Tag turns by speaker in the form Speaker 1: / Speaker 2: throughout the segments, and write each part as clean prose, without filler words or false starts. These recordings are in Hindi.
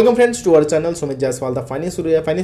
Speaker 1: Welcome friends to our channel Sumit Jaiswal the finance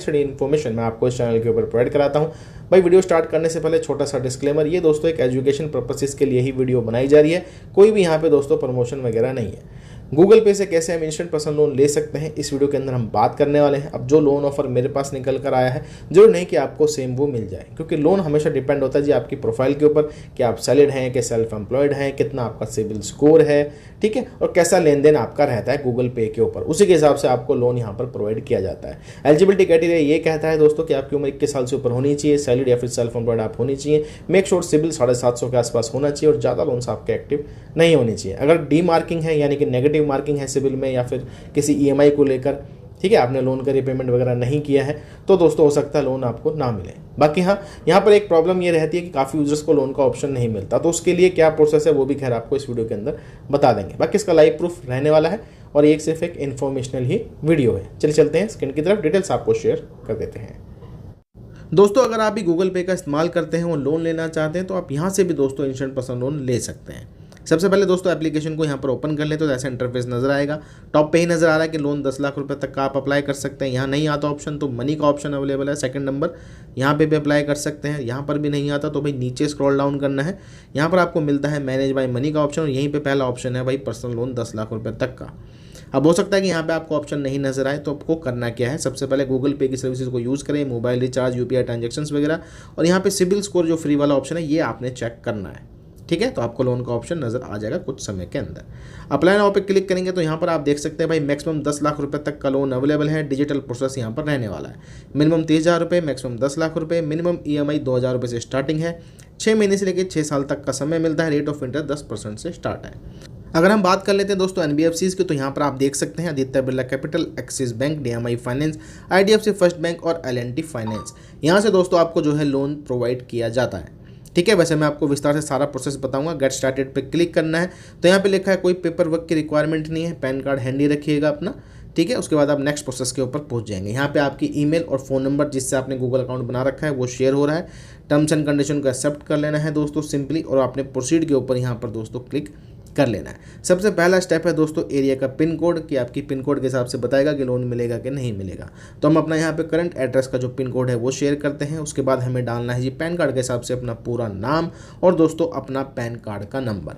Speaker 1: study information मैं आपको इस चैनल के ऊपर प्रोवाइड कराता हूं। भाई वीडियो स्टार्ट करने से पहले छोटा सा डिस्क्लेमर, ये दोस्तों एक एजुकेशन पर्पसेस के लिए ही वीडियो बनाई जा रही है, कोई भी यहाँ पे दोस्तों प्रमोशन वगैरह नहीं है। गूगल पे से कैसे हम इंस्टेंट पर्सनल लोन ले सकते हैं इस वीडियो के अंदर हम बात करने वाले हैं। अब जो लोन ऑफर मेरे पास निकल कर आया है, जरूर नहीं कि आपको सेम वो मिल जाए, क्योंकि लोन हमेशा डिपेंड होता है जी आपकी प्रोफाइल के ऊपर कि आप सैलरीड हैं कि सेल्फ एम्प्लॉयड हैं, कितना आपका सिविल स्कोर है, ठीक है, और कैसा लेन देन आपका रहता है गूगल पे के ऊपर, उसी के हिसाब से आपको लोन यहाँ पर प्रोवाइड किया जाता है। एलिजिबिलिटी क्राइटेरिया ये कहता है दोस्तों कि आपकी उम्र 21 साल से ऊपर होनी चाहिए, सैलरीड या फिर सेल्फ एम्प्लॉयड आप होनी चाहिए, मेक श्योर सिविल 750 के आसपास होना चाहिए और ज़्यादा लोन्स आपके एक्टिव नहीं होनी चाहिए। अगर डी मार्किंग है यानी कि नेगेटिव मार्किंग है सिविल में या फिर किसी ईएमआई को लेकर, ठीक है, आपने लोन का रीपेमेंट वगैरह नहीं किया है, तो दोस्तों हो सकता है लोन आपको ना मिले। बाकी हाँ, यहाँ पर एक प्रॉब्लम ये रहती है कि काफ़ी यूजर्स को लोन का ऑप्शन नहीं मिलता, तो उसके लिए क्या प्रोसेस है वो भी खैर आपको इस वीडियो के अंदर बता देंगे। बाकी इसका लाइव प्रूफ रहने वाला है और एक सिर्फ एक इन्फॉर्मेशनल ही वीडियो है। चलिए चलते हैं स्क्रीन की तरफ, डिटेल्स आपको शेयर कर देते हैं। दोस्तों अगर आप भी गूगल पे का इस्तेमाल करते हैं और लोन लेना चाहते हैं तो आप यहाँ से भी दोस्तों इंस्टेंट पर्सनल लोन ले सकते हैं। सबसे पहले दोस्तों एप्लीकेशन को यहाँ पर ओपन कर लें तो ऐसा इंटरफेस नजर आएगा। टॉप पे ही नजर आ रहा है कि लोन 10 लाख रुपए तक का आप अप्लाई कर सकते हैं। यहाँ नहीं आता ऑप्शन तो मनी का ऑप्शन अवेलेबल है, सेकंड नंबर, यहाँ पे भी अप्लाई कर सकते हैं। यहाँ पर भी नहीं आता तो भाई नीचे स्क्रॉल डाउन करना है, यहाँ पर आपको मिलता है मैनेज बाय मनी का ऑप्शन और यहीं पर पहला ऑप्शन है भाई पर्सनल लोन 10 लाख रुपये तक का। अब हो सकता है कि यहाँ पे आपको ऑप्शन नहीं नजर आए, तो आपको करना क्या है, सबसे पहले गूगल पे की सर्विसेज को यूज़ करें, मोबाइल रिचार्ज, यूपीआई ट्रांजैक्शंस वगैरह, और यहाँ पे सिबिल स्कोर जो फ्री वाला ऑप्शन है ये आपने चेक करना है, ठीक है। तो आपको लोन का ऑप्शन नजर आ जाएगा कुछ समय के अंदर। अप्लाई नाउ पे क्लिक करेंगे तो यहाँ पर आप देख सकते हैं भाई मैक्सिमम 10 लाख रुपए तक का लोन अवेलेबल है। डिजिटल प्रोसेस यहाँ पर रहने वाला है। मिनिमम 30,000 रुपये, मैक्सिमम 10 लाख रुपये, मिनिमम ईएमआई 2,000 रुपये से स्टार्टिंग है। 6 महीने से लेकर 6 साल तक का समय मिलता है। रेट ऑफ इंटरेस्ट 10% से स्टार्ट है। अगर हम बात कर लेते हैं दोस्तों एनबीएफसीज की, तो यहाँ पर आप देख सकते हैं Aditya Birla capital, axis bank, DMI finance, IDFC first bank और एलएनटी फाइनेंस। यहाँ से दोस्तों आपको जो है लोन प्रोवाइड किया जाता है, ठीक है। वैसे मैं आपको विस्तार से सारा प्रोसेस बताऊंगा। गेट स्टार्टेड पे क्लिक करना है तो यहाँ पे लिखा है कोई पेपर वर्क की रिक्वायरमेंट नहीं है, पैन कार्ड हैंडी रखिएगा अपना, ठीक है। उसके बाद आप नेक्स्ट प्रोसेस के ऊपर पहुंच जाएंगे। यहाँ पे आपकी ईमेल और फ़ोन नंबर जिससे आपने गूगल अकाउंट बना रखा है वो शेयर हो रहा है। टर्म्स एंड कंडीशन को एक्सेप्ट कर लेना है दोस्तों सिंपली, और आपने प्रोसीड के ऊपर यहाँ पर दोस्तों क्लिक कर लेना है। सबसे पहला स्टेप है दोस्तों एरिया का पिन कोड, कि आपकी पिन कोड के हिसाब से बताएगा कि लोन मिलेगा कि नहीं मिलेगा। तो हम अपना यहाँ पे करंट एड्रेस का जो पिन कोड है वो शेयर करते हैं। उसके बाद हमें डालना है जी पैन कार्ड के हिसाब से अपना पूरा नाम और दोस्तों अपना पैन कार्ड का नंबर,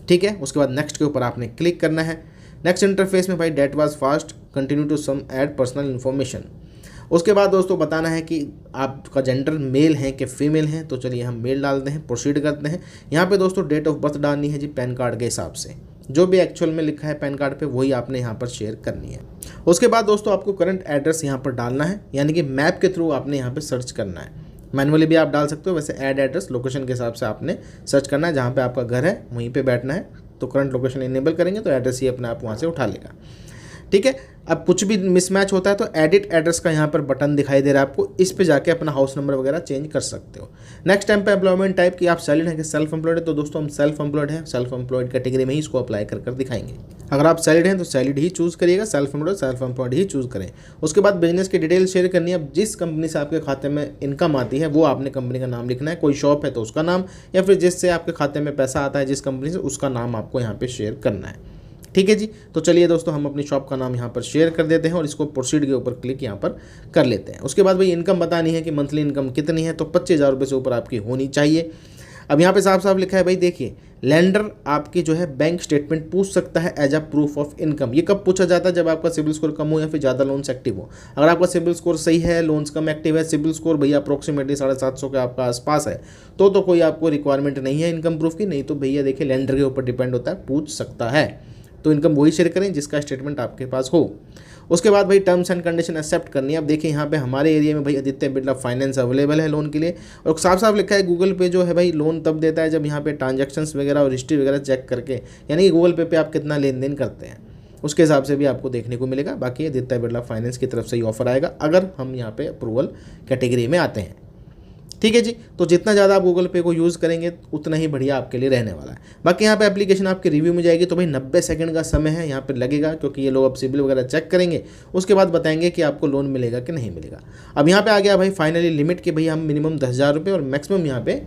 Speaker 1: ठीक है। उसके बाद नेक्स्ट के ऊपर आपने क्लिक करना है। नेक्स्ट इंटरफेस में भाई date was fast, continue to some add personal information. उसके बाद दोस्तों बताना है कि आपका जेंडर मेल है कि फीमेल है, तो चलिए हम मेल डालते हैं, प्रोसीड करते हैं। यहाँ पे दोस्तों डेट ऑफ बर्थ डालनी है जी पैन कार्ड के हिसाब से, जो भी एक्चुअल में लिखा है पैन कार्ड पे वही आपने यहाँ पर शेयर करनी है। उसके बाद दोस्तों आपको करंट एड्रेस यहाँ पर डालना है, यानी कि मैप के थ्रू आपने यहाँ पर सर्च करना है। मैनुअली भी आप डाल सकते हो, वैसे ऐड एड्रेस लोकेशन के हिसाब से आपने सर्च करना है। जहाँ पर आपका घर है वहीं पर बैठना है, तो करंट लोकेशन इनेबल करेंगे तो एड्रेस ही अपने आप वहाँ से उठा लेगा, ठीक है। अब कुछ भी मिसमैच होता है तो एडिट एड्रेस का यहाँ पर बटन दिखाई दे रहा है आपको, इस पे जाके अपना हाउस नंबर वगैरह चेंज कर सकते हो। नेक्स्ट टाइम पे एम्प्लॉयमेंट टाइप की आप सैलरीड हैं कि सेल्फ एम्प्लॉयड है, तो दोस्तों हम सेल्फ एम्प्लॉयड हैं, सेल्फ एम्प्लॉयड कैटेगरी में ही इसको अप्लाई कर दिखाएंगे। अगर आप सैलरीड हैं तो सैलरीड ही चूज़ करिएगा, सेल्फ एम्प्लॉयड ही चूज़ करें। उसके बाद बिजनेस की डिटेल शेयर करनी है। अब जिस कंपनी से आपके खाते में इनकम आती है वो आपने कंपनी का नाम लिखना है। कोई शॉप है तो उसका नाम, या फिर जिससे आपके खाते में पैसा आता है जिस कंपनी से, उसका नाम आपको यहाँ पे शेयर करना है, ठीक है जी। तो चलिए दोस्तों हम अपनी शॉप का नाम यहाँ पर शेयर कर देते हैं और इसको प्रोसीड के ऊपर क्लिक यहाँ पर कर लेते हैं। उसके बाद भाई इनकम बतानी है कि मंथली इनकम कितनी है, तो 25,000 रुपये से ऊपर आपकी होनी चाहिए। अब यहाँ पे साफ साफ लिखा है भाई, देखिए लेंडर आपकी जो है बैंक स्टेटमेंट पूछ सकता है as a proof of income. ये कब पूछा जाता है, जब आपका सिबिल स्कोर कम हो या फिर ज़्यादा लोन्स एक्टिव हो। अगर आपका सिबिल स्कोर सही है, लोन्स कम एक्टिव है, सिबिल स्कोर भैया अप्रोक्सीमेटली 750 के आपका आसपास है, तो कोई आपको रिक्वायरमेंट नहीं है इनकम प्रूफ की। नहीं तो भैया देखिए लेंडर के ऊपर डिपेंड होता है, पूछ सकता है। तो इनकम वही शेयर करें जिसका स्टेटमेंट आपके पास हो। उसके बाद भाई टर्म्स एंड कंडीशन एक्सेप्ट करनी है। अब देखिए यहाँ पे हमारे एरिया में भाई आदित्य बिरला फाइनेंस अवेलेबल है लोन के लिए, और साफ साफ लिखा है गूगल पे जो है भाई लोन तब देता है जब यहाँ पे ट्रांजैक्शंस वगैरह और हिस्ट्री वगैरह चेक करके, यानी कि गूगल पे आप कितना लेन देन करते हैं उसके हिसाब से भी आपको देखने को मिलेगा। बाकी आदित्य बिरला फाइनेंस की तरफ से ही ऑफर आएगा अगर हम यहाँ पे अप्रूवल कैटेगरी में आते हैं, ठीक है जी। तो जितना ज़्यादा आप गूगल पे को यूज़ करेंगे उतना ही बढ़िया आपके लिए रहने वाला है। बाकी यहाँ पे एप्लीकेशन आपके रिव्यू में जाएगी तो भाई 90 सेकंड का समय है यहाँ पे लगेगा, क्योंकि ये लोग अब सिबिल वगैरह चेक करेंगे, उसके बाद बताएंगे कि आपको लोन मिलेगा कि नहीं मिलेगा। अब यहाँ पे आ गया भाई फाइनली लिमिट कि भाई हम मिनिमम 10,000 रुपये और मैक्सिमम यहाँ पे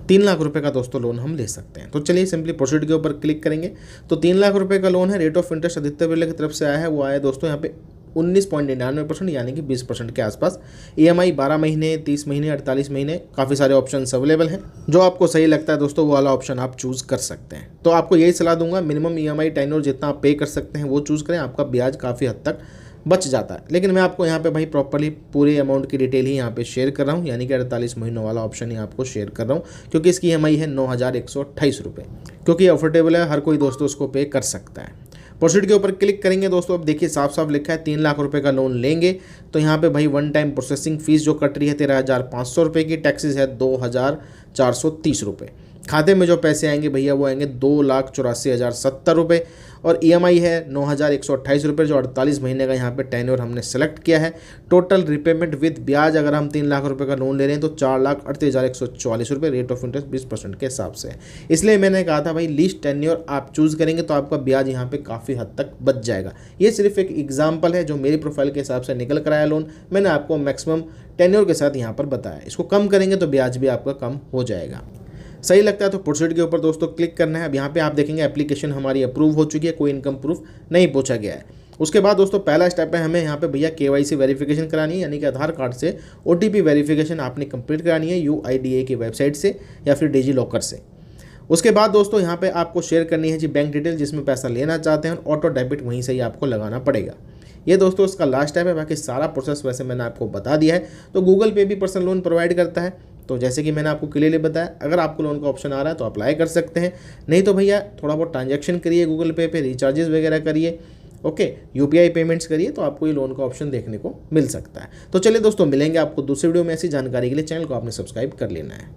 Speaker 1: 3 लाख रुपए का दोस्तों लोन हम ले सकते हैं। तो चलिए सिंपली प्रोसीड के ऊपर क्लिक करेंगे। तो 3 लाख रुपए का लोन है। Rate of interest Aditya Birla की तरफ से आया है, वो आया दोस्तों यहाँ पे 19.99% यानी कि 20% के आसपास। EMI 12 महीने, 30 महीने, 48 महीने, काफ़ी सारे ऑप्शंस अवेलेबल हैं। जो आपको सही लगता है दोस्तों वो वाला ऑप्शन आप चूज़ कर सकते हैं। तो आपको यही सलाह दूंगा, मिनिमम EMI टेन्योर जितना आप पे कर सकते हैं वो चूज़ करें, आपका ब्याज काफ़ी हद तक बच जाता है। लेकिन मैं आपको यहाँ पे भाई प्रॉपर्ली पूरे अमाउंट की डिटेल ही यहाँ पे शेयर कर रहा हूँ, यानी कि 48 महीनों वाला ऑप्शन ही आपको शेयर कर रहा हूँ, क्योंकि इसकी EMI है 9,128 रुपये, क्योंकि अफोर्डेबल है, हर कोई दोस्तों उसको पे कर सकता है। प्रोसीड के ऊपर क्लिक करेंगे दोस्तों, अब देखिए साफ साफ लिखा है 3 लाख रुपए का लोन लेंगे तो यहाँ पे भाई वन टाइम प्रोसेसिंग फीस जो कट रही है 13,500 रुपये की, टैक्सेस है 2,430 रुपये। खाते में जो पैसे आएंगे भैया वो आएंगे 2,84,070 रुपये, और EMI है 9,128 रुपये, जो 48 महीने का यहाँ पे टेन्योर हमने सेलेक्ट किया है। टोटल रिपेमेंट विद ब्याज अगर हम 3 लाख रुपये का लोन ले रहे हैं तो 4,38,144 रुपये, रेट ऑफ इंटरेस्ट 20% के हिसाब से है। इसलिए मैंने कहा था भाई लीस्ट टेन्योर आप चूज़ करेंगे तो आपका ब्याज यहाँ पे काफ़ी हद तक बच जाएगा। ये सिर्फ एक एग्जाम्पल है जो मेरी प्रोफाइल के हिसाब से निकल कर आया लोन, मैंने आपको मैक्सिमम टेन्योर के साथ यहाँ पर बताया। इसको कम करेंगे तो ब्याज भी आपका कम हो जाएगा। सही लगता है तो प्रोसीड के ऊपर दोस्तों क्लिक करना है। अब यहाँ पे आप देखेंगे एप्लीकेशन हमारी अप्रूव हो चुकी है, कोई इनकम प्रूफ नहीं पूछा गया है। उसके बाद दोस्तों पहला स्टेप है, हमें यहाँ पे भैया KYC वेरिफिकेशन करानी है, यानी कि आधार कार्ड से OTP वेरिफिकेशन आपने कंप्लीट करानी है UIDAI की वेबसाइट से या फिर डिजी लॉकर से। उसके बाद दोस्तों यहाँ पे आपको शेयर करनी है जी बैंक डिटेल, जिसमें पैसा लेना चाहते हैं, ऑटो डेबिट वहीं से ही आपको लगाना पड़ेगा। ये दोस्तों इसका लास्ट स्टेप है, बाकी सारा प्रोसेस वैसे मैंने आपको बता दिया है। तो गूगल पे भी पर्सनल लोन प्रोवाइड करता है, तो जैसे कि मैंने आपको क्लियरली बताया, अगर आपको लोन का ऑप्शन आ रहा है तो अप्लाई कर सकते हैं, नहीं तो भैया थोड़ा बहुत ट्रांजैक्शन करिए गूगल पे रिचार्जेस वगैरह करिए, ओके, UPI पेमेंट्स करिए, तो आपको ये लोन का ऑप्शन देखने को मिल सकता है। तो चलिए दोस्तों मिलेंगे आपको दूसरे वीडियो में। ऐसी जानकारी के लिए चैनल को आपने सब्सक्राइब कर लेना है।